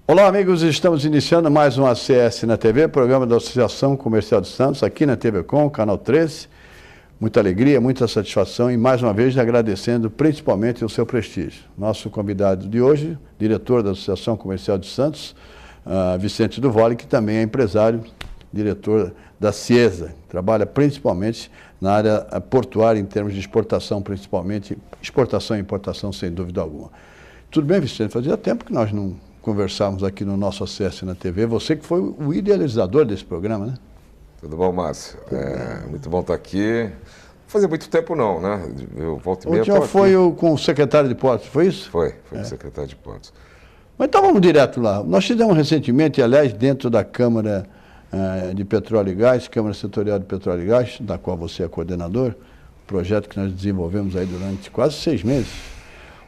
Olá, amigos, estamos iniciando mais um ACS na TV, programa da Associação Comercial de Santos, aqui na TV Com, canal 13. Muita alegria, muita satisfação e, mais uma vez, agradecendo principalmente o seu prestígio. Nosso convidado de hoje, diretor da Associação Comercial de Santos, Vicente Duvoli, que também é empresário, diretor da CIESA, trabalha principalmente na área portuária, em termos de exportação, principalmente, exportação e importação, sem dúvida alguma. Tudo bem, Vicente? Fazia tempo que nós não conversávamos aqui no nosso ACS na TV. Você que foi o idealizador desse programa, né? Tudo bom, Márcio? Muito bom estar aqui. Não fazia muito tempo não, né? Eu volto e meia. Já foi com o secretário de Portos, foi isso? Foi com o secretário de Portos. Mas então vamos direto lá. Nós fizemos recentemente, aliás, dentro da Câmara de Petróleo e Gás, Câmara Setorial de Petróleo e Gás, da qual você é coordenador, projeto que nós desenvolvemos aí durante quase 6 meses,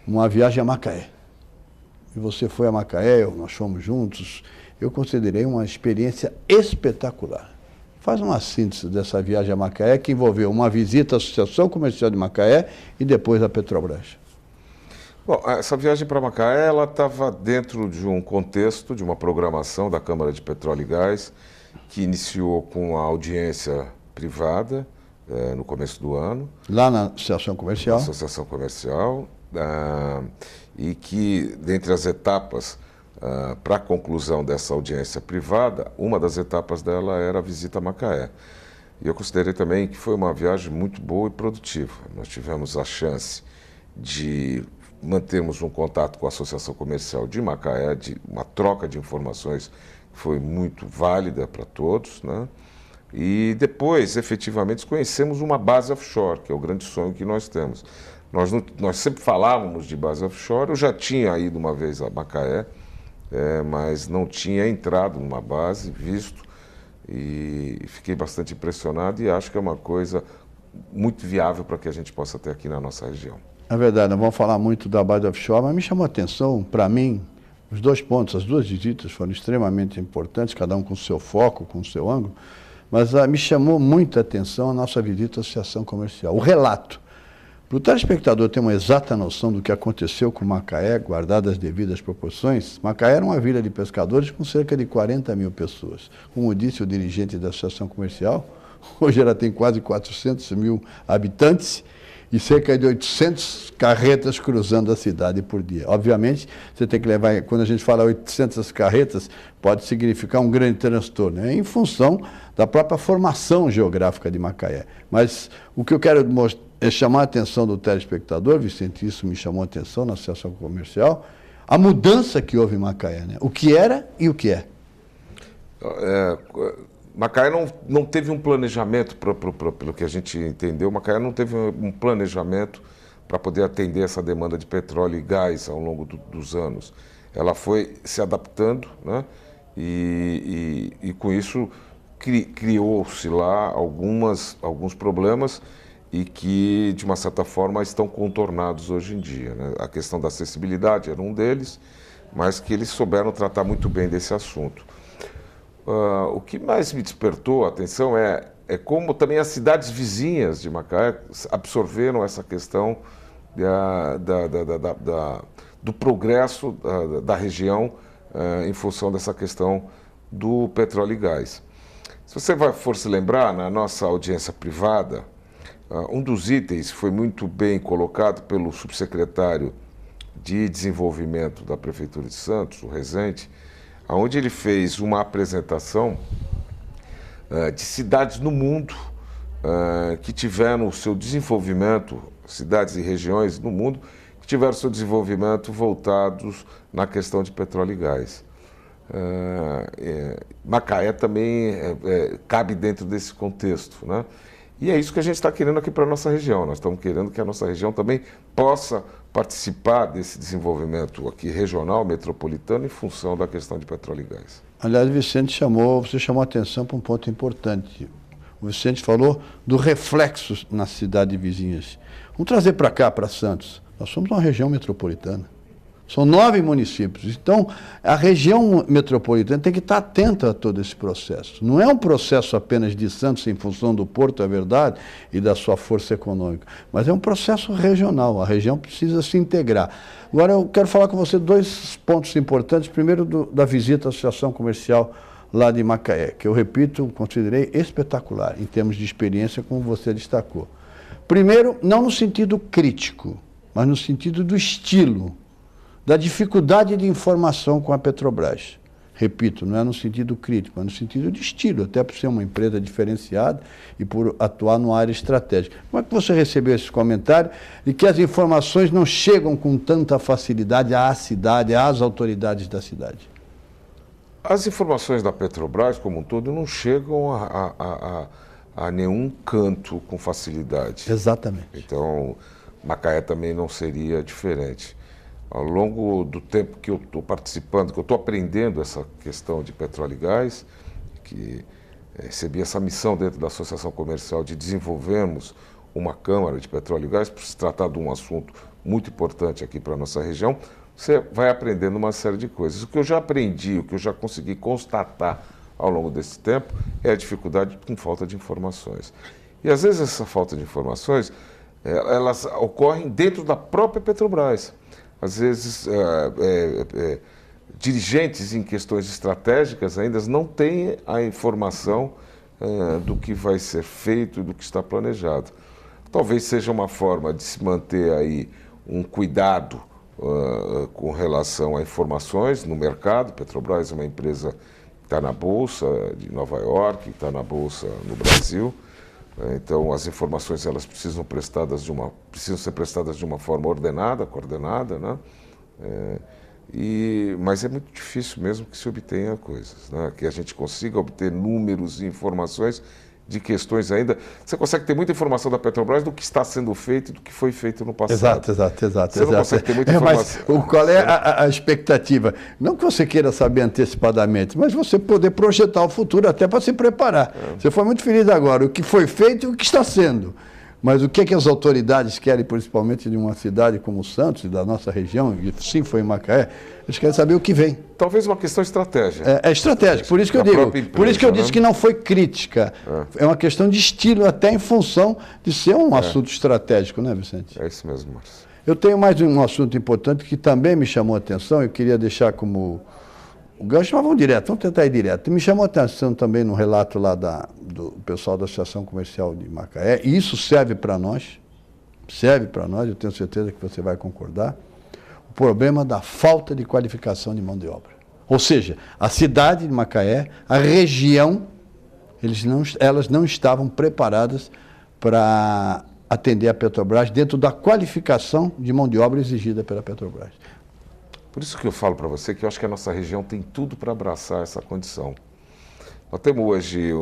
uma viagem a Macaé. E você foi a Macaé, nós fomos juntos. Eu considerei uma experiência espetacular. Faz uma síntese dessa viagem a Macaé, que envolveu uma visita à Associação Comercial de Macaé e depois à Petrobras. Bom, essa viagem para Macaé, ela estava dentro de um contexto, de uma programação da Câmara de Petróleo e Gás, que iniciou com a audiência privada no começo do ano. Lá na Associação Comercial. Na Associação Comercial. E que, dentre as etapas para a conclusão dessa audiência privada, uma das etapas dela era a visita a Macaé. E eu considerei também que foi uma viagem muito boa e produtiva. Nós tivemos a chance de mantermos um contato com a Associação Comercial de Macaé, de uma troca de informações que foi muito válida para todos, né? E depois, efetivamente, conhecemos uma base offshore, que é o grande sonho que nós temos. Nós sempre falávamos de base offshore. Eu já tinha ido uma vez a Macaé, mas não tinha entrado numa base, visto, e fiquei bastante impressionado e acho que é uma coisa muito viável para que a gente possa ter aqui na nossa região. É verdade, não vamos falar muito da base offshore, mas me chamou a atenção, para mim, os 2 pontos, as 2 visitas foram extremamente importantes, cada um com o seu foco, com o seu ângulo, mas me chamou muita atenção a nossa visita à Associação Comercial, o relato. Para o telespectador ter uma exata noção do que aconteceu com Macaé, guardadas as devidas proporções, Macaé era uma vila de pescadores com cerca de 40 mil pessoas. Como disse o dirigente da Associação Comercial, hoje ela tem quase 400 mil habitantes e cerca de 800 carretas cruzando a cidade por dia. Obviamente, você tem que levar, quando a gente fala 800 carretas, pode significar um grande transtorno, em função da própria formação geográfica de Macaé. Mas o que eu quero é chamar a atenção do telespectador, Vicente, isso me chamou a atenção na Associação Comercial, a mudança que houve em Macaé, né? O que era e o que é. Macaé não teve um planejamento, pelo que a gente entendeu, Macaé não teve um planejamento para poder atender essa demanda de petróleo e gás ao longo dos anos. Ela foi se adaptando, né? E com isso criou-se lá alguns problemas e que, de uma certa forma, estão contornados hoje em dia, né? A questão da acessibilidade era um deles, mas que eles souberam tratar muito bem desse assunto. O que mais me despertou a atenção é como também as cidades vizinhas de Macaé absorveram essa questão do progresso da região em função dessa questão do petróleo e gás. Se você for se lembrar, na nossa audiência privada, um dos itens foi muito bem colocado pelo subsecretário de Desenvolvimento da Prefeitura de Santos, o Rezende, onde ele fez uma apresentação de cidades no mundo que tiveram o seu desenvolvimento, cidades e regiões no mundo que tiveram o seu desenvolvimento voltados na questão de petróleo e gás. Macaé também cabe dentro desse contexto, né? E é isso que a gente está querendo aqui para a nossa região. Nós estamos querendo que a nossa região também possa participar desse desenvolvimento aqui regional, metropolitano, em função da questão de petróleo e gás. Aliás, você chamou a atenção para um ponto importante. O Vicente falou do reflexo nas cidades vizinhas. Vamos trazer para cá, para Santos. Nós somos uma região metropolitana. São 9 municípios. Então, a região metropolitana tem que estar atenta a todo esse processo. Não é um processo apenas de Santos em função do porto, é verdade, e da sua força econômica, mas é um processo regional. A região precisa se integrar. Agora, eu quero falar com você 2 pontos importantes. Primeiro, da visita à Associação Comercial lá de Macaé, que eu repito, considerei espetacular em termos de experiência, como você destacou. Primeiro, não no sentido crítico, mas no sentido do estilo, da dificuldade de informação com a Petrobras. Repito, não é no sentido crítico, é no sentido de estilo, até por ser uma empresa diferenciada e por atuar numa área estratégica. Como é que você recebeu esse comentário de que as informações não chegam com tanta facilidade à cidade, às autoridades da cidade? As informações da Petrobras, como um todo, não chegam a nenhum canto com facilidade. Exatamente. Então, Macaé também não seria diferente. Ao longo do tempo que eu estou participando, que eu estou aprendendo essa questão de petróleo e gás, que recebi essa missão dentro da Associação Comercial de desenvolvermos uma Câmara de Petróleo e Gás, por se tratar de um assunto muito importante aqui para a nossa região, você vai aprendendo uma série de coisas. O que eu já aprendi, o que eu já consegui constatar ao longo desse tempo é a dificuldade com falta de informações. E às vezes essa falta de informações, elas ocorrem dentro da própria Petrobras. Às vezes, dirigentes em questões estratégicas ainda não têm a informação do que vai ser feito, do que está planejado. Talvez seja uma forma de se manter aí um cuidado com relação a informações no mercado. Petrobras é uma empresa que está na Bolsa de Nova York, que está na Bolsa no Brasil. Então, as informações elas precisam ser prestadas de uma forma ordenada, coordenada, né? Mas é muito difícil mesmo que se obtenha coisas, né? Que a gente consiga obter números e informações de questões ainda. Você consegue ter muita informação da Petrobras do que está sendo feito e do que foi feito no passado. Exato. Você não consegue ter muita informação. Mas qual é a expectativa? Não que você queira saber antecipadamente, mas você poder projetar o futuro até para se preparar. Você foi muito feliz agora, o que foi feito e o que está sendo. Mas o que é que as autoridades querem, principalmente de uma cidade como Santos, e da nossa região, e sim foi em Macaé, eles querem saber o que vem. Talvez uma questão estratégica. É estratégico, por isso que eu digo. Por isso que eu disse que não foi crítica. É uma questão de estilo, até em função de ser um assunto estratégico, né, Vicente? É isso mesmo, Márcio. Eu tenho mais um assunto importante que também me chamou a atenção, eu queria deixar como o gancho, mas vamos direto, vamos tentar ir direto. Me chamou a atenção também no relato lá do pessoal da Associação Comercial de Macaé, e isso serve para nós, eu tenho certeza que você vai concordar, o problema da falta de qualificação de mão de obra. Ou seja, a cidade de Macaé, a região, elas não estavam preparadas para atender a Petrobras dentro da qualificação de mão de obra exigida pela Petrobras. Por isso que eu falo para você que eu acho que a nossa região tem tudo para abraçar essa condição. Nós temos hoje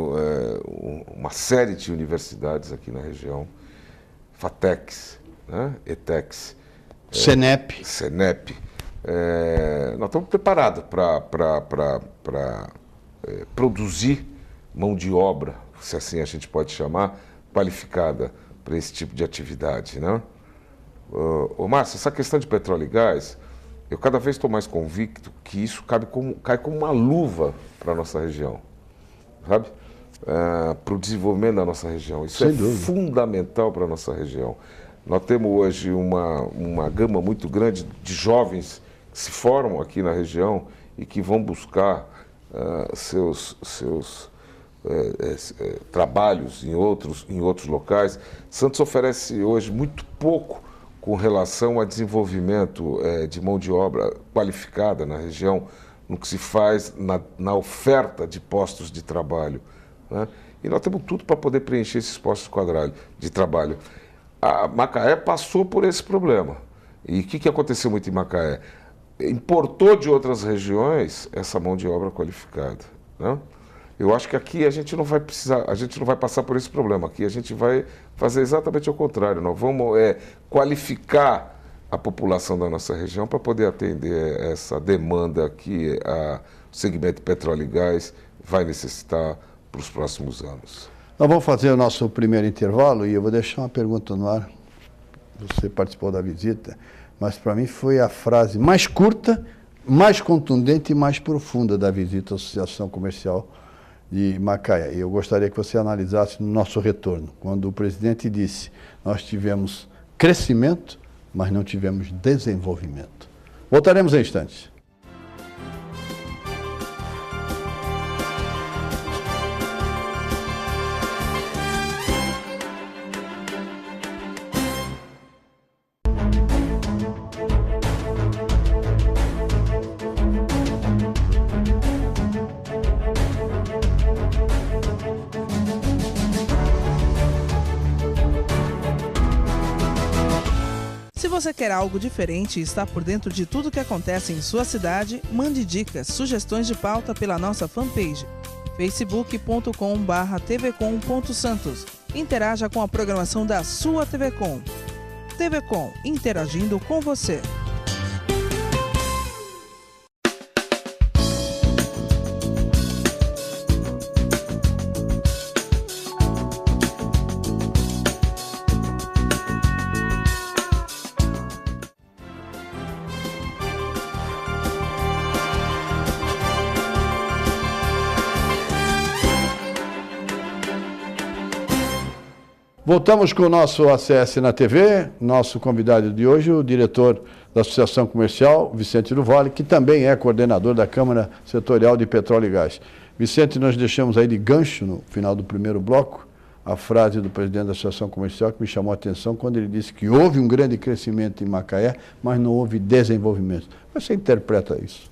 uma série de universidades aqui na região, FATECs, né? ETECs, Senep. Nós estamos preparados para produzir mão de obra, se assim a gente pode chamar, qualificada para esse tipo de atividade, né? Márcio, essa questão de petróleo e gás, eu cada vez estou mais convicto que isso cai como uma luva para a nossa região, sabe? Para o desenvolvimento da nossa região. Isso é fundamental para a nossa região. Nós temos hoje uma gama muito grande de jovens que se formam aqui na região e que vão buscar seus trabalhos em outros locais. Santos oferece hoje muito pouco com relação a desenvolvimento de mão de obra qualificada na região, no que se faz na oferta de postos de trabalho, né? E nós temos tudo para poder preencher esses postos de trabalho. A Macaé passou por esse problema. E o que aconteceu muito em Macaé? Importou de outras regiões essa mão de obra qualificada, né? Eu acho que aqui a gente não vai passar por esse problema. Aqui a gente vai fazer exatamente o contrário. Nós vamos qualificar a população da nossa região para poder atender essa demanda que o segmento de petróleo e gás vai necessitar para os próximos anos. Nós vamos fazer o nosso primeiro intervalo e eu vou deixar uma pergunta no ar. Você participou da visita, mas para mim foi a frase mais curta, mais contundente e mais profunda da visita à Associação Comercial de Macaé. E eu gostaria que você analisasse no nosso retorno, quando o presidente disse: nós tivemos crescimento, mas não tivemos desenvolvimento. Voltaremos em instantes. Se você quer algo diferente e está por dentro de tudo que acontece em sua cidade, mande dicas, sugestões de pauta pela nossa fanpage facebook.com/tvcom.santos. Interaja com a programação da sua TV Com. TV Com, interagindo com você. Voltamos com o nosso ACS na TV, nosso convidado de hoje, o diretor da Associação Comercial, Vicente Duvale, que também é coordenador da Câmara Setorial de Petróleo e Gás. Vicente, nós deixamos aí de gancho no final do primeiro bloco a frase do presidente da Associação Comercial que me chamou a atenção quando ele disse que houve um grande crescimento em Macaé, mas não houve desenvolvimento. Você interpreta isso?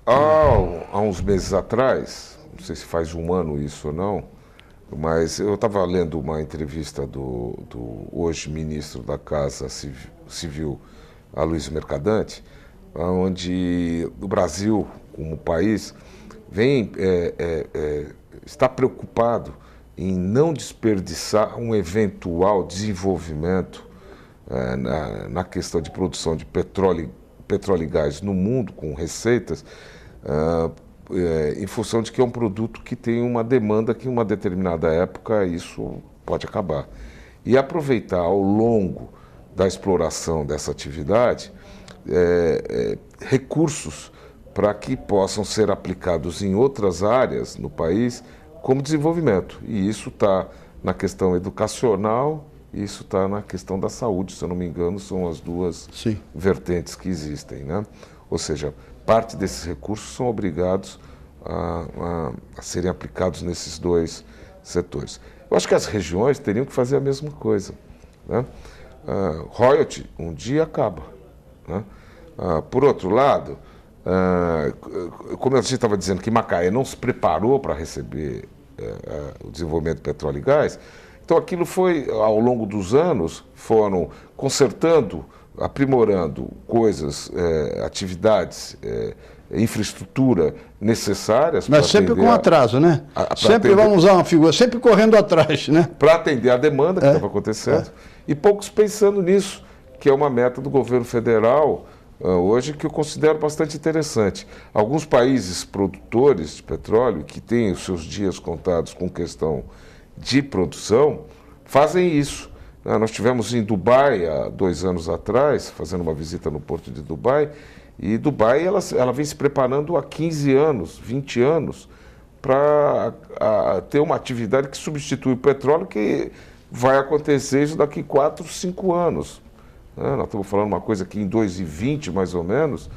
Há uns meses atrás, não sei se faz um ano isso ou não, mas eu estava lendo uma entrevista do hoje ministro da Casa Civil, Aloysio Mercadante, onde o Brasil, como país, está preocupado em não desperdiçar um eventual desenvolvimento na questão de produção de petróleo e gás no mundo, com receitas, em função de que é um produto que tem uma demanda que em uma determinada época isso pode acabar. E aproveitar ao longo da exploração dessa atividade recursos para que possam ser aplicados em outras áreas no país como desenvolvimento. E isso está na questão educacional, e isso está na questão da saúde, se eu não me engano, são as duas vertentes que existem, né? Ou seja, parte desses recursos são obrigados a serem aplicados nesses dois setores. Eu acho que as regiões teriam que fazer a mesma coisa, né? Royalty um dia acaba, né? Por outro lado, como a gente estava dizendo que Macaé não se preparou para receber o desenvolvimento de petróleo e gás, então aquilo foi, ao longo dos anos, foram consertando, aprimorando coisas, atividades, infraestrutura necessárias. Mas sempre com atraso, né? Sempre vamos usar uma figura, sempre correndo atrás, né? Para atender a demanda que estava acontecendo. E poucos pensando nisso, que é uma meta do governo federal hoje que eu considero bastante interessante. Alguns países produtores de petróleo, que têm os seus dias contados com questão de produção, fazem isso. Nós estivemos em Dubai há 2 anos atrás, fazendo uma visita no porto de Dubai, e Dubai ela vem se preparando há 15 anos, 20 anos, para ter uma atividade que substitui o petróleo, que vai acontecer isso daqui 4, 5 anos. Nós estamos falando uma coisa que em 2020, mais ou menos,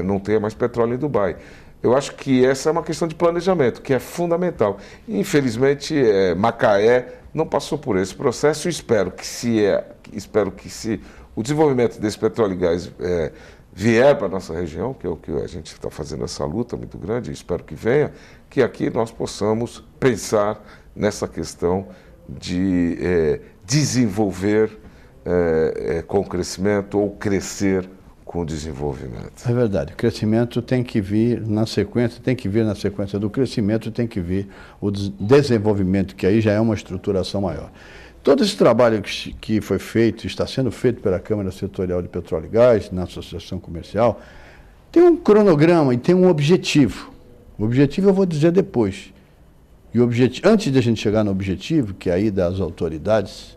não tenha mais petróleo em Dubai. Eu acho que essa é uma questão de planejamento, que é fundamental. Infelizmente, Macaé não passou por esse processo. Espero que se o desenvolvimento desse petróleo e gás vier para a nossa região, que é o que a gente está fazendo essa luta muito grande, espero que venha, que aqui nós possamos pensar nessa questão de desenvolver com crescimento ou crescer com desenvolvimento. É verdade, o crescimento tem que vir na sequência, do crescimento tem que vir o desenvolvimento, que aí já é uma estruturação maior. Todo esse trabalho que foi feito, está sendo feito pela Câmara Setorial de Petróleo e Gás, na Associação Comercial, tem um cronograma e tem um objetivo. O objetivo eu vou dizer depois. E antes de a gente chegar no objetivo, que é aí das autoridades,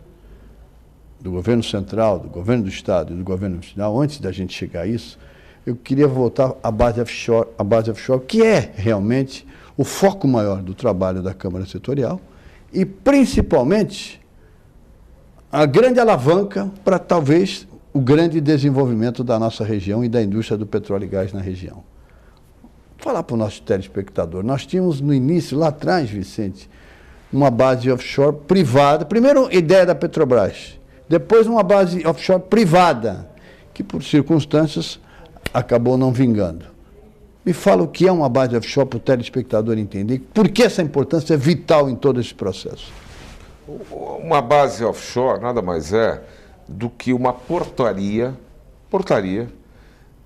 do governo central, do governo do Estado e do governo nacional, antes da gente chegar a isso, eu queria voltar à base offshore, que é realmente o foco maior do trabalho da Câmara Setorial e, principalmente, a grande alavanca para, talvez, o grande desenvolvimento da nossa região e da indústria do petróleo e gás na região. Vou falar para o nosso telespectador. Nós tínhamos no início, lá atrás, Vicente, uma base offshore privada. Primeiro, ideia da Petrobras. Depois, uma base offshore privada, que por circunstâncias acabou não vingando. Me fala o que é uma base offshore para o telespectador entender. Por que essa importância é vital em todo esse processo? Uma base offshore nada mais é do que uma portaria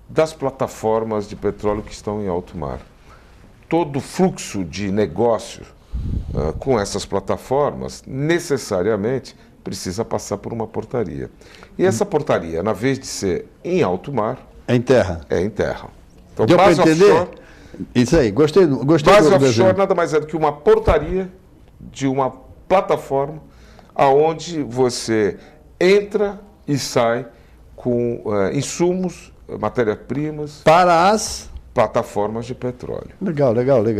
das plataformas de petróleo que estão em alto mar. Todo fluxo de negócio com essas plataformas necessariamente precisa passar por uma portaria. E essa portaria, na vez de ser em alto mar, é em terra. É em terra. Então, deu para entender? Offshore, isso aí, gostei base do offshore nada mais é do que uma portaria de uma plataforma aonde você entra e sai com insumos, matérias-primas para as plataformas de petróleo. Legal.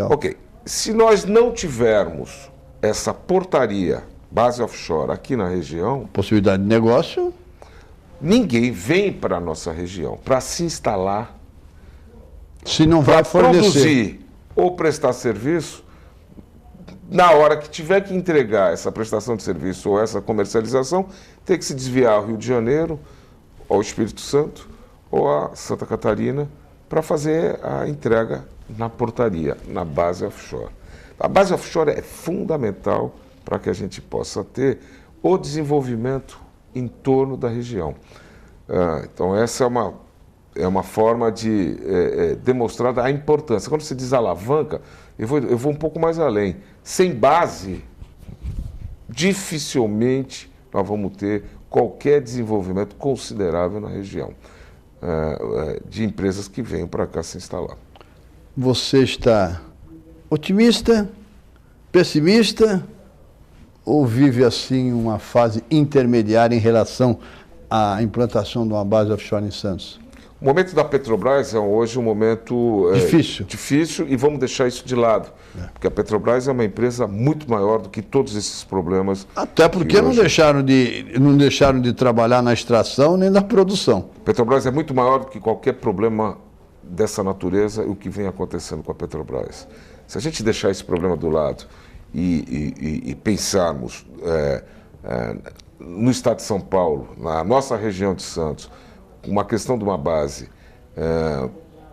Ok. Se nós não tivermos essa portaria, base offshore, aqui na região, possibilidade de negócio, ninguém vem para a nossa região para se instalar, se não vai fornecer, produzir ou prestar serviço. Na hora que tiver que entregar essa prestação de serviço ou essa comercialização, tem que se desviar ao Rio de Janeiro, ao Espírito Santo ou a Santa Catarina para fazer a entrega na portaria, na base offshore. A base offshore é fundamental para que a gente possa ter o desenvolvimento em torno da região. Então, essa é uma forma de demonstrar a importância. Quando se diz alavanca, eu vou um pouco mais além. Sem base, dificilmente nós vamos ter qualquer desenvolvimento considerável na região de empresas que venham para cá se instalar. Você está otimista, pessimista ou vive assim uma fase intermediária em relação à implantação de uma base offshore em Santos? O momento da Petrobras é hoje um momento difícil e vamos deixar isso de lado. Porque a Petrobras é uma empresa muito maior do que todos esses problemas. Até porque não deixaram de trabalhar na extração nem na produção. A Petrobras é muito maior do que qualquer problema dessa natureza e o que vem acontecendo com a Petrobras. Se a gente deixar esse problema do lado e pensarmos no estado de São Paulo, na nossa região de Santos, uma questão de uma base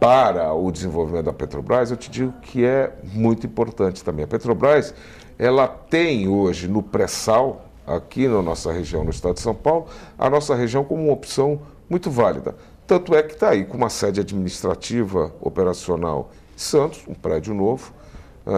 para o desenvolvimento da Petrobras, eu te digo que é muito importante também. A Petrobras, ela tem hoje no pré-sal, aqui na nossa região, no estado de São Paulo, a nossa região como uma opção muito válida. Tanto é que está aí com uma sede administrativa operacional em Santos, um prédio novo,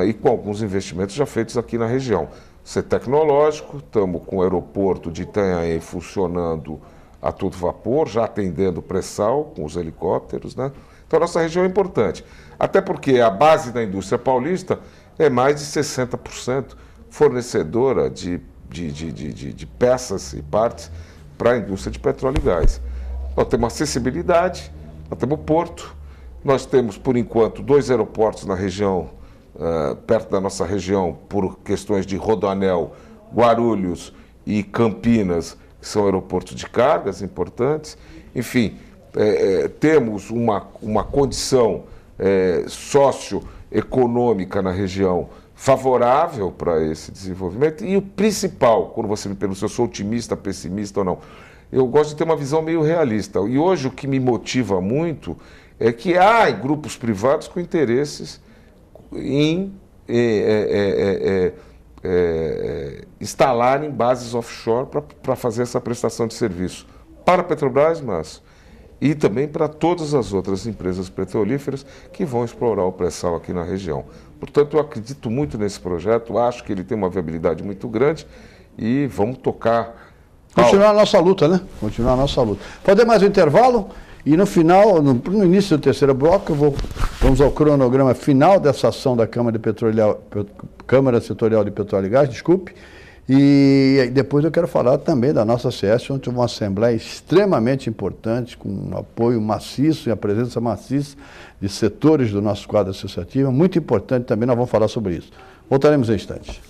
e com alguns investimentos já feitos aqui na região. Ser tecnológico, estamos com o aeroporto de Itanhaém funcionando a todo vapor, já atendendo pré-sal com os helicópteros, né? Então a nossa região é importante. Até porque a base da indústria paulista é mais de 60% fornecedora de peças e partes para a indústria de petróleo e gás. Nós temos acessibilidade, nós temos porto, nós temos, por enquanto, 2 aeroportos na região, perto da nossa região, por questões de Rodoanel, Guarulhos e Campinas, que são aeroportos de cargas importantes. Enfim, temos uma condição socioeconômica na região favorável para esse desenvolvimento. E o principal, quando você me pergunta se eu sou otimista, pessimista ou não, eu gosto de ter uma visão meio realista. E hoje o que me motiva muito é que há grupos privados com interesses em instalarem bases offshore para fazer essa prestação de serviço para a Petrobras, e também para todas as outras empresas petrolíferas que vão explorar o pré-sal aqui na região. Portanto, eu acredito muito nesse projeto, acho que ele tem uma viabilidade muito grande e vamos tocar. Continuar a nossa luta, né? Continuar a nossa luta. Fazer mais um intervalo e no final, no início do terceiro bloco, vamos ao cronograma final dessa ação da Câmara Setorial de Petróleo e Gás, E depois eu quero falar também da nossa CS, onde uma assembleia extremamente importante, com um apoio maciço e a presença maciça de setores do nosso quadro associativo, muito importante também, nós vamos falar sobre isso. Voltaremos em instantes.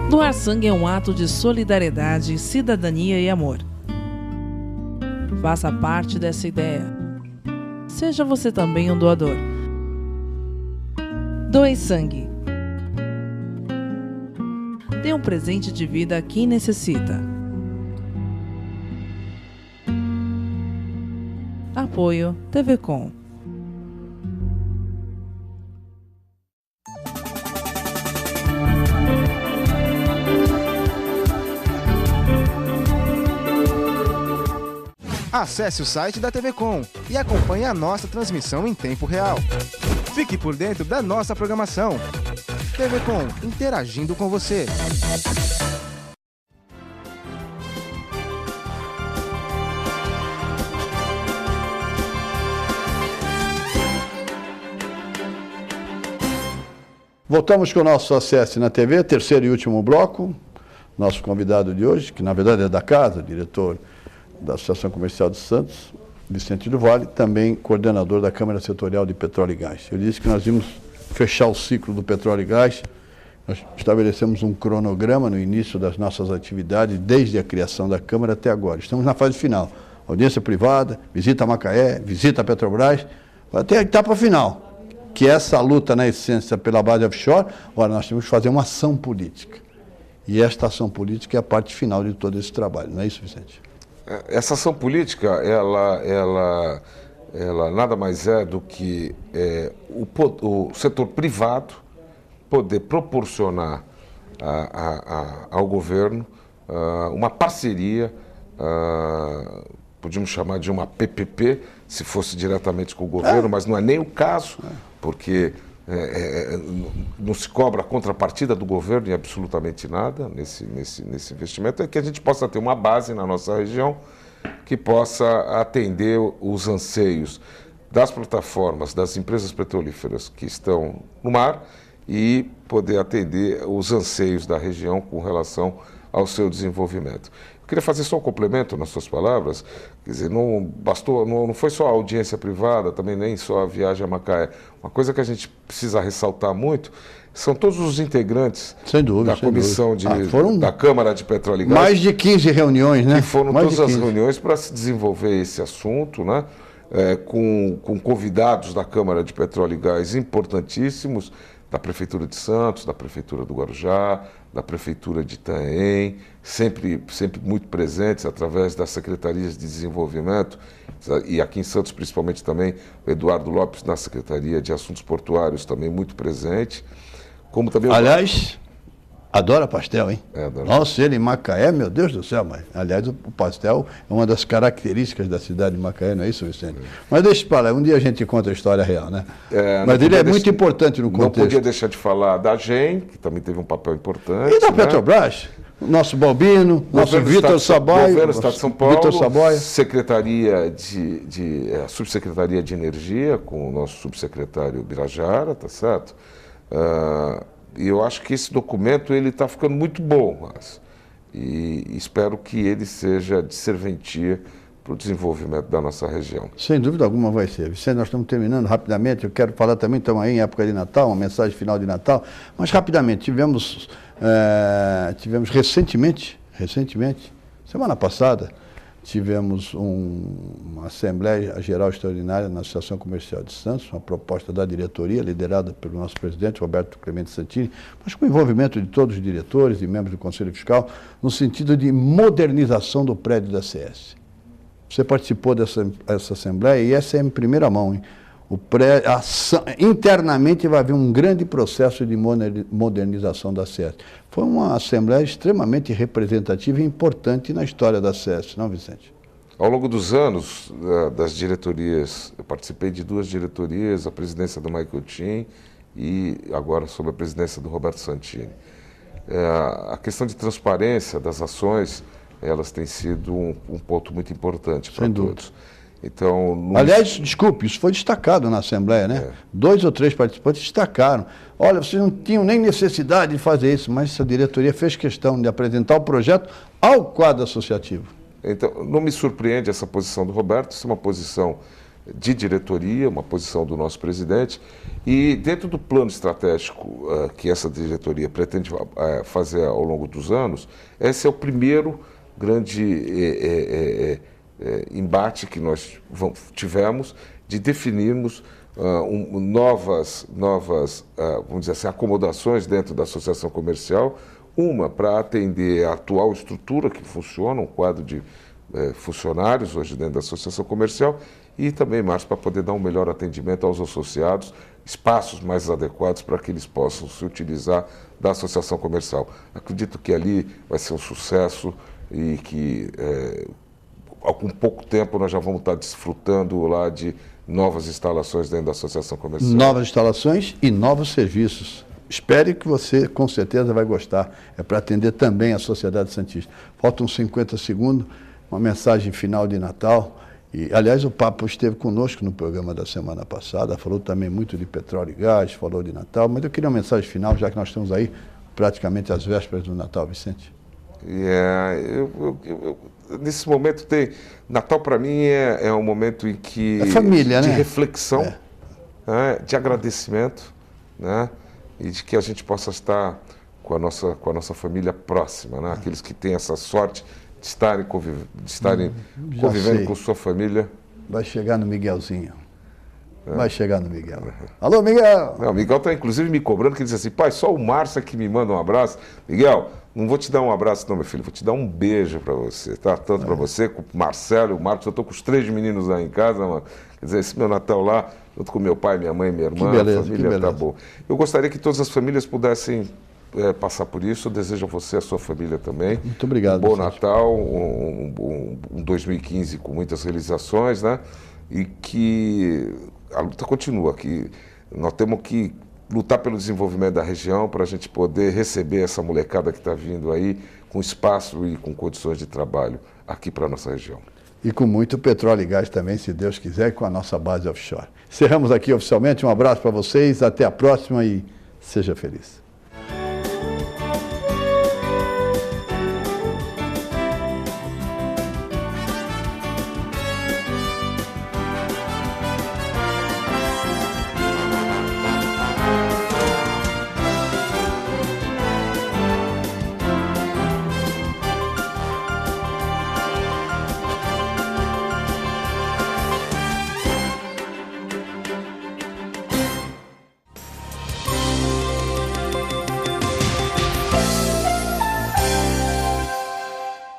Doar sangue é um ato de solidariedade, cidadania e amor. Faça parte dessa ideia. Seja você também um doador. Doe sangue. Dê um presente de vida a quem necessita. Apoio TV Com. Acesse o site da TV Com e acompanhe a nossa transmissão em tempo real. Fique por dentro da nossa programação. TV Com, interagindo com você. Voltamos com o nosso Acesse na TV, terceiro e último bloco. Nosso convidado de hoje, que na verdade é da casa, diretor da Associação Comercial de Santos, Vicente do Vale, também coordenador da Câmara Setorial de Petróleo e Gás. Eu disse que nós íamos fechar o ciclo do petróleo e gás. Nós estabelecemos um cronograma no início das nossas atividades, desde a criação da Câmara até agora. Estamos na fase final. Audiência privada, visita a Macaé, visita a Petrobras, até a etapa final, que é essa luta, na essência, pela base offshore. Agora, nós temos que fazer uma ação política. E esta ação política é a parte final de todo esse trabalho. Não é isso, Vicente? Essa ação política, ela nada mais é do que o setor privado poder proporcionar ao governo uma parceria, podíamos chamar de uma PPP, se fosse diretamente com o governo, mas não é nem o caso, porque não se cobra a contrapartida do governo em absolutamente nada nesse investimento, é que a gente possa ter uma base na nossa região que possa atender os anseios das plataformas, das empresas petrolíferas que estão no mar e poder atender os anseios da região com relação ao seu desenvolvimento. Eu queria fazer só um complemento nas suas palavras, quer dizer, não bastou, não foi só a audiência privada, também nem só a viagem a Macaé. Uma coisa que a gente precisa ressaltar muito são todos os integrantes da comissão da Câmara de Petróleo e Gás. Mais de 15 reuniões, né? Que foram todas as reuniões para se desenvolver esse assunto, né? Com convidados da Câmara de Petróleo e Gás importantíssimos, da Prefeitura de Santos, da Prefeitura do Guarujá, da Prefeitura de Itanhaém, sempre muito presentes através das Secretarias de Desenvolvimento, e aqui em Santos principalmente também o Eduardo Lopes na Secretaria de Assuntos Portuários também muito presente. Como também aliás, adora pastel, hein? Adoro. Nossa, ele em Macaé, meu Deus do céu, mas aliás o pastel é uma das características da cidade de Macaé, não é isso, Vicente? Mas deixa para lá, um dia a gente conta a história real, né? Mas ele é muito importante no contexto. Não podia deixar de falar da GEM, que também teve um papel importante. E da Petrobras? Nosso Balbino, nosso Vitor Saboia. Governo do Estado de São Paulo, Secretaria Subsecretaria de Energia, com o nosso subsecretário Birajara, tá certo? E eu acho que esse documento ele está ficando muito bom, e espero que ele seja de serventia para o desenvolvimento da nossa região. Sem dúvida alguma vai ser. Vicente, nós estamos terminando rapidamente, eu quero falar também, estamos aí em época de Natal, uma mensagem final de Natal, mas rapidamente, tivemos recentemente, semana passada, tivemos uma Assembleia Geral Extraordinária na Associação Comercial de Santos, uma proposta da diretoria, liderada pelo nosso presidente, Roberto Clemente Santini, mas com o envolvimento de todos os diretores e membros do Conselho Fiscal, no sentido de modernização do prédio da CS. Você participou dessa Assembleia e essa é em primeira mão, hein? internamente vai haver um grande processo de modernização da SESC. Foi uma assembleia extremamente representativa e importante na história da SESC, não, Vicente? Ao longo dos anos das diretorias, eu participei de 2 diretorias, a presidência do Michael Tim e agora sob a presidência do Roberto Santini. A questão de transparência das ações, elas têm sido um ponto muito importante para todos. Então, aliás, desculpe, isso foi destacado na Assembleia, né? 2 ou 3 participantes destacaram. Olha, vocês não tinham nem necessidade de fazer isso, mas essa diretoria fez questão de apresentar o projeto ao quadro associativo. Então, não me surpreende essa posição do Roberto, isso é uma posição de diretoria, uma posição do nosso presidente, e dentro do plano estratégico que essa diretoria pretende fazer ao longo dos anos, esse é o primeiro grande embate que nós tivemos de definirmos novas vamos dizer assim, acomodações dentro da associação comercial, uma para atender a atual estrutura que funciona, um quadro de funcionários hoje dentro da associação comercial, e também mais para poder dar um melhor atendimento aos associados, espaços mais adequados para que eles possam se utilizar da associação comercial. Acredito que ali vai ser um sucesso e que com pouco tempo nós já vamos estar desfrutando lá de novas instalações dentro da associação comercial. Novas instalações e novos serviços. Espere que você, com certeza, vai gostar. É para atender também a sociedade santista. Faltam 50 segundos, uma mensagem final de Natal. E, aliás, o Papa esteve conosco no programa da semana passada, falou também muito de petróleo e gás, falou de Natal, mas eu queria uma mensagem final, já que nós estamos aí praticamente às vésperas do Natal, Vicente. Nesse momento Natal para mim é um momento em que família, de né? reflexão, né? De agradecimento, né? E de que a gente possa estar com a nossa família próxima, né? Aqueles que têm essa sorte de estarem convivendo com sua família. Vai chegar no Miguelzinho. Vai chegar no Miguel. Alô, Miguel! Não, o Miguel está inclusive me cobrando, que ele diz assim, pai, só o Márcio é que me manda um abraço. Miguel, não vou te dar um abraço não, meu filho, vou te dar um beijo para você, tá? Tanto para você, com o Marcelo e o Marcos, eu estou com os 3 meninos lá em casa, mano. Quer dizer, esse meu Natal lá, junto com meu pai, minha mãe, minha irmã, beleza, a família tá boa. Eu gostaria que todas as famílias pudessem passar por isso, eu desejo a você e a sua família também. Muito obrigado. Um bom Natal, um 2015 com muitas realizações, né? E que a luta continua, que nós temos que lutar pelo desenvolvimento da região para a gente poder receber essa molecada que está vindo aí com espaço e com condições de trabalho aqui para a nossa região. E com muito petróleo e gás também, se Deus quiser, com a nossa base offshore. Encerramos aqui oficialmente, um abraço para vocês, até a próxima e seja feliz.